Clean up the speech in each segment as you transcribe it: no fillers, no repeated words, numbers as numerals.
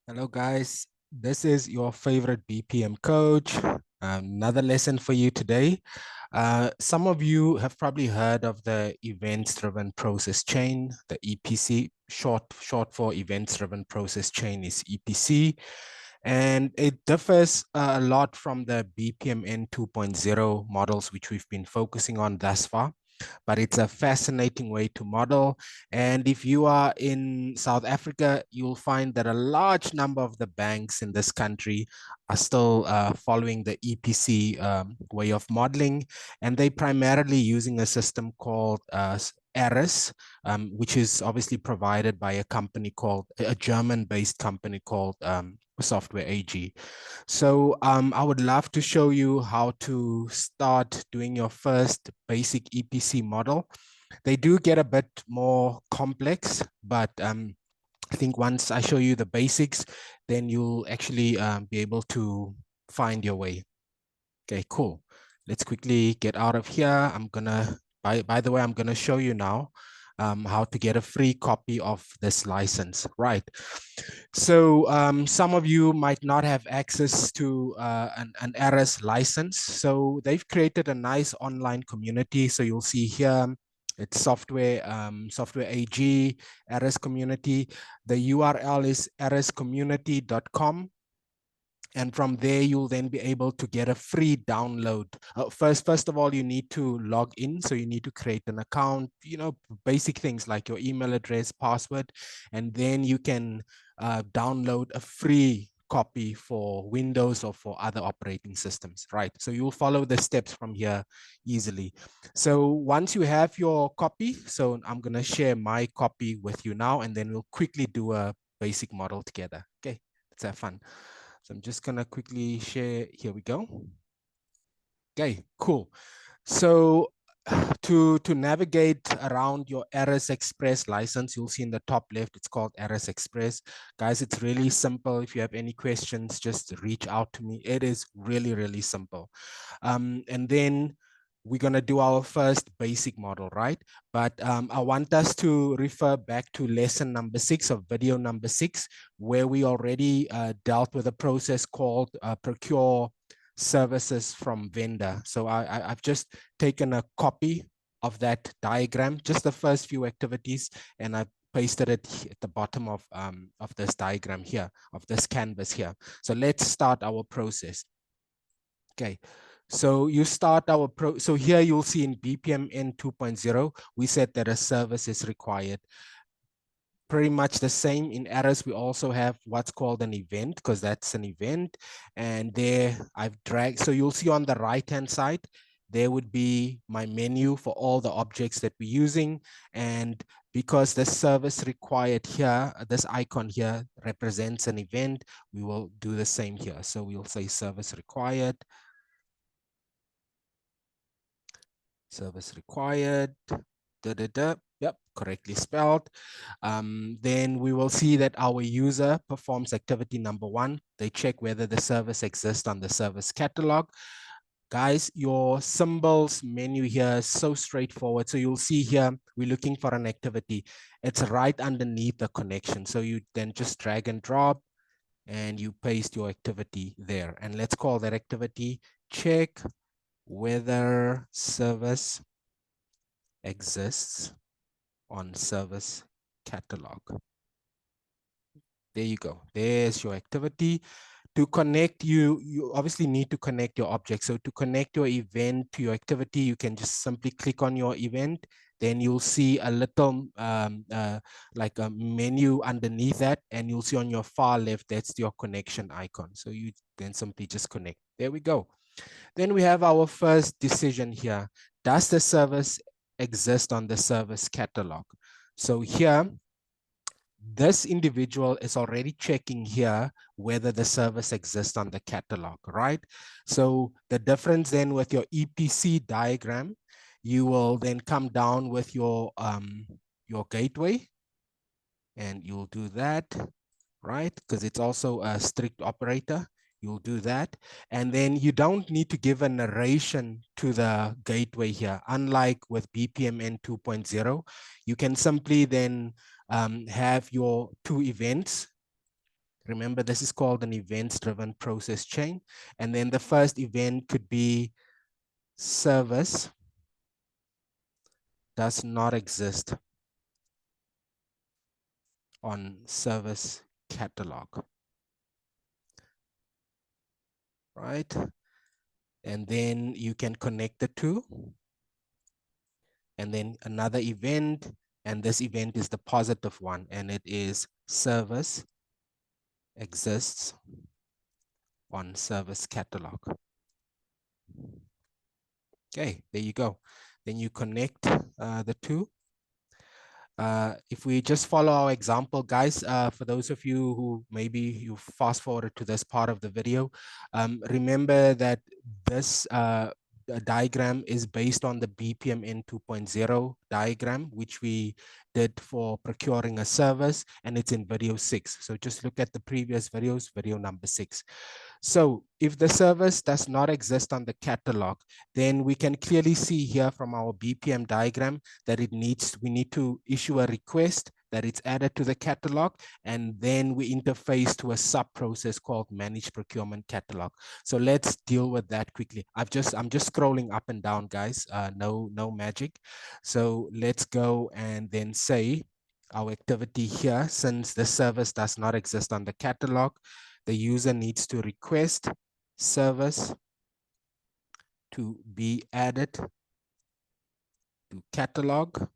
Hello, guys. This is your favorite BPM coach. Another lesson for you today. Some of you have probably heard of the events-driven process chain, the EPC. Short for events-driven process chain is EPC, and it differs a lot from the BPMN 2.0 models, which we've been focusing on thus far, but it's a fascinating way to model. And if you are in South Africa, you'll find that a large number of the banks in this country are still following the EPC way of modeling, and they primarily using a system called Aris, which is obviously provided by a German-based company called Software AG. So I would love to show you how to start doing your first basic EPC model. They do get a bit more complex, but I think once I show you the basics, then you'll actually be able to find your way. Okay, cool. Let's quickly get out of here. By the way, I'm gonna show you now how to get a free copy of this license, right? So some of you might not have access to an Aris license. So they've created a nice online community. So you'll see here, it's software AG, Aris community. The URL is ariscommunity.com. And from there, you'll then be able to get a free download. First of all, you need to log in. So you need to create an account, basic things like your email address, password, and then you can download a free copy for Windows or for other operating systems, right? So you'll follow the steps from here easily. So once you have your copy, so I'm gonna share my copy with you now, and then we'll quickly do a basic model together. Okay, let's have fun. So I'm just gonna quickly share, here we go. Okay, cool. So to navigate around your Aris Express license, you'll see in the top left, it's called Aris Express. Guys, it's really simple. If you have any questions, just reach out to me. It is really, really simple. And then we're going to do our first basic model, right? But I want us to refer back to lesson number 6 of video number 6, where we already dealt with a process called procure services from vendor. So I've just taken a copy of that diagram, just the first few activities, and I pasted it at the bottom of this diagram here, of this canvas here. So let's start our process. Okay, so you start so here you'll see in BPMN 2.0, we said that a service is required. Pretty much the same in Aris. We also have what's called an event, because that's an event. And there I've dragged, so you'll see on the right-hand side, there would be my menu for all the objects that we're using. And because the service required here, this icon here represents an event, we will do the same here. So we'll say service required. Service required. Yep, correctly spelled. Then we will see that our user performs activity number 1. They check whether the service exists on the service catalog. Guys, your symbols menu here is so straightforward. So you'll see here, we're looking for an activity. It's right underneath the connection. So you then just drag and drop and you paste your activity there. And let's call that activity check whether service exists on service catalog. There you go. There's your activity. To connect, you obviously need to connect your object. So to connect your event to your activity, you can just simply click on your event. Then you'll see a little like a menu underneath that, and you'll see on your far left, that's your connection icon. So you then simply just connect. There we go. Then we have our first decision here. Does the service exist on the service catalog? So here, this individual is already checking here whether the service exists on the catalog, right? So the difference then with your EPC diagram, you will then come down with your gateway, and you'll do that, right? Because it's also a strict operator. You'll do that. And then you don't need to give a narration to the gateway here. Unlike with BPMN 2.0, you can simply then have your 2 events. Remember, this is called an events-driven process chain. And then the first event could be service does not exist on service catalog, right? And then you can connect the two. And then another event, and this event is the positive one, and it is service exists on service catalog. Okay, there you go. Then you connect the two. If we just follow our example, guys, for those of you who maybe you fast forwarded to this part of the video, remember that this diagram is based on the BPMN 2.0 diagram, which we did for procuring a service, and it's in video 6. So just look at the previous videos, video number 6. So if the service does not exist on the catalog, then we can clearly see here from our BPM diagram that we need to issue a request that it's added to the catalog, and then we interface to a sub process called managed procurement catalog. So let's deal with that quickly. I'm just scrolling up and down, guys. No magic. So let's go and then say our activity here, since the service does not exist on the catalog, the user needs to request service to be added to catalog,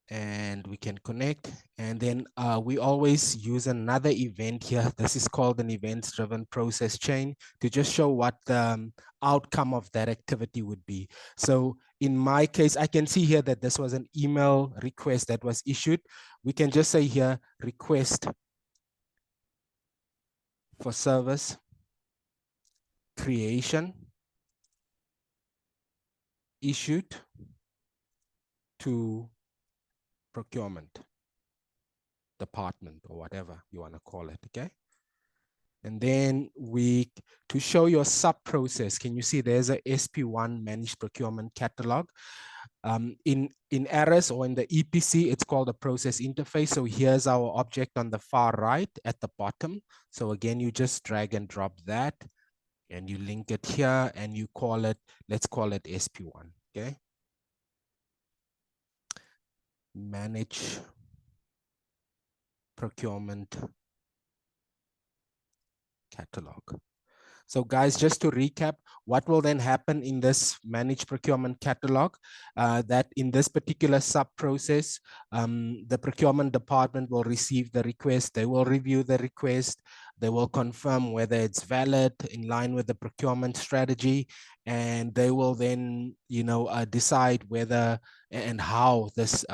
and we can connect. And then we always use another event here. This is called an events-driven process chain to just show what the outcome of that activity would be. So in my case, I can see here that this was an email request that was issued. We can just say here, request for service creation issued to procurement department, or whatever you want to call it. Okay. And then to show your sub process, can you see there's a SP1 managed procurement catalog? In Aris or in the EPC, it's called a process interface. So here's our object on the far right at the bottom. So again, you just drag and drop that, and you link it here, and you call it, let's call it SP1. Okay. Manage procurement catalog. So guys, just to recap, what will then happen in this managed procurement catalog, that in this particular sub-process, the procurement department will receive the request, they will review the request, they will confirm whether it's valid in line with the procurement strategy, and they will then, decide whether and how this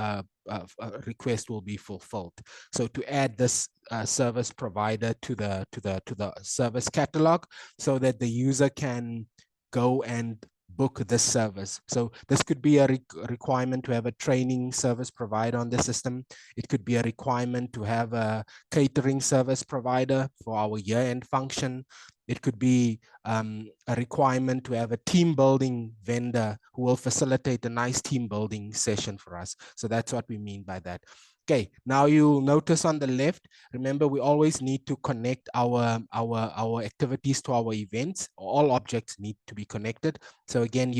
request will be fulfilled. So to add this service provider to the service catalog, so that the user can go and book this service. So this could be a requirement to have a training service provider on the system. It could be a requirement to have a catering service provider for our year-end function. It could be a requirement to have a team building vendor who will facilitate a nice team building session for us. So that's what we mean by that. Okay, now you'll notice on the left, remember we always need to connect our activities to our events. All objects need to be connected. So again,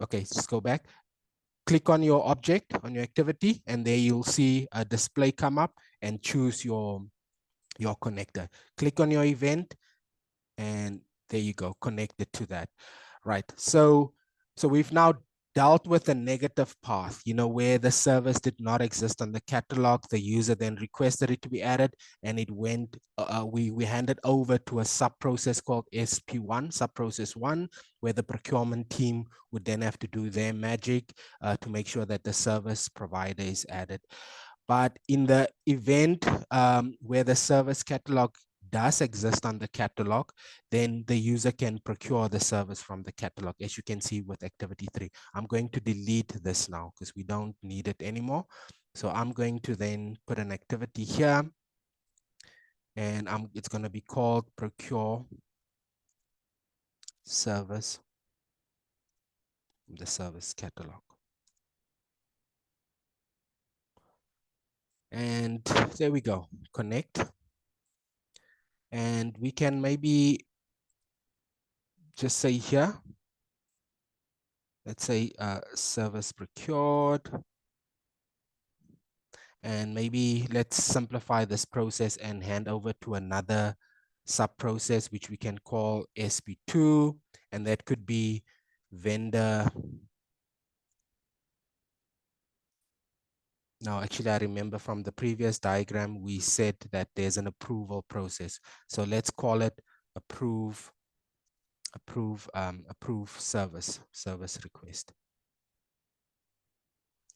okay, just go back. Click on your object, on your activity, and there you'll see a display come up, and choose your connector. Click on your event, and there you go, connected to that. Right, so we've now dealt with a negative path, where the service did not exist on the catalog. The user then requested it to be added, and it went, we handed over to a sub-process called SP1, sub-process 1, where the procurement team would then have to do their magic to make sure that the service provider is added. But in the event where the service catalog does exist on the catalog, then the user can procure the service from the catalog, as you can see with activity 3. I'm going to delete this now because we don't need it anymore. So I'm going to then put an activity here, and it's going to be called procure service from the service catalog. And there we go, connect. And we can maybe just say here, let's say service procured. And maybe let's simplify this process and hand over to another sub-process, which we can call SP2. And that could be vendor. Now, actually, I remember from the previous diagram, we said that there's an approval process. So let's call it approve service request.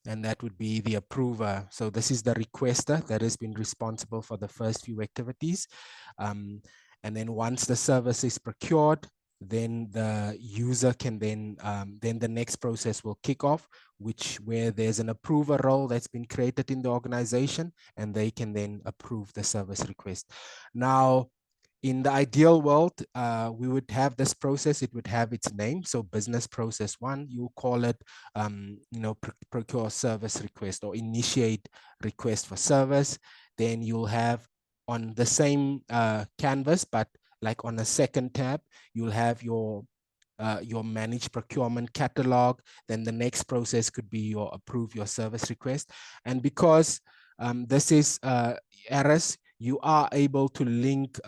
And that would be the approver. So this is the requester that has been responsible for the first few activities. And then once the service is procured, then the user can then the next process will kick off, where there's an approver role that's been created in the organization, and they can then approve the service request. Now, in the ideal world, we would have this process, it would have its name. So business process one, you call it, procure service request or initiate request for service. Then you'll have on the same canvas, but like on a second tab, you'll have your managed procurement catalog. Then the next process could be your approve your service request. And because this is Aris, you are able to link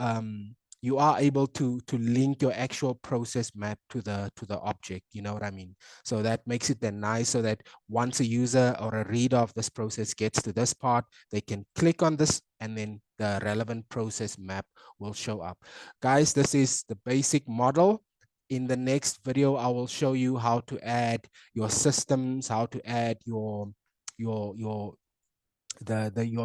link your actual process map to the object. You know what I mean? So that makes it then nice, so that once a user or a reader of this process gets to this part, they can click on this and then the relevant process map will show up. Guys, this is the basic model. In the next video, I will show you how to add your systems, how to add your your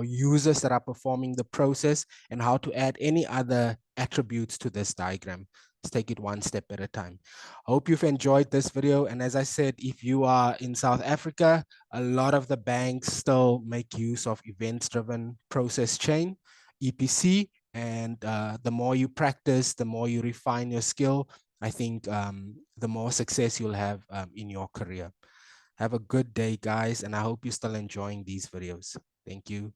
users that are performing the process, and how to add any other attributes to this diagram. Let's take it one step at a time. Hope you've enjoyed this video. And as I said, if you are in South Africa, a lot of the banks still make use of events-driven process chain, EPC. And the more you practice, the more you refine your skill, I think the more success you'll have in your career. Have a good day, guys, and I hope you're still enjoying these videos. Thank you.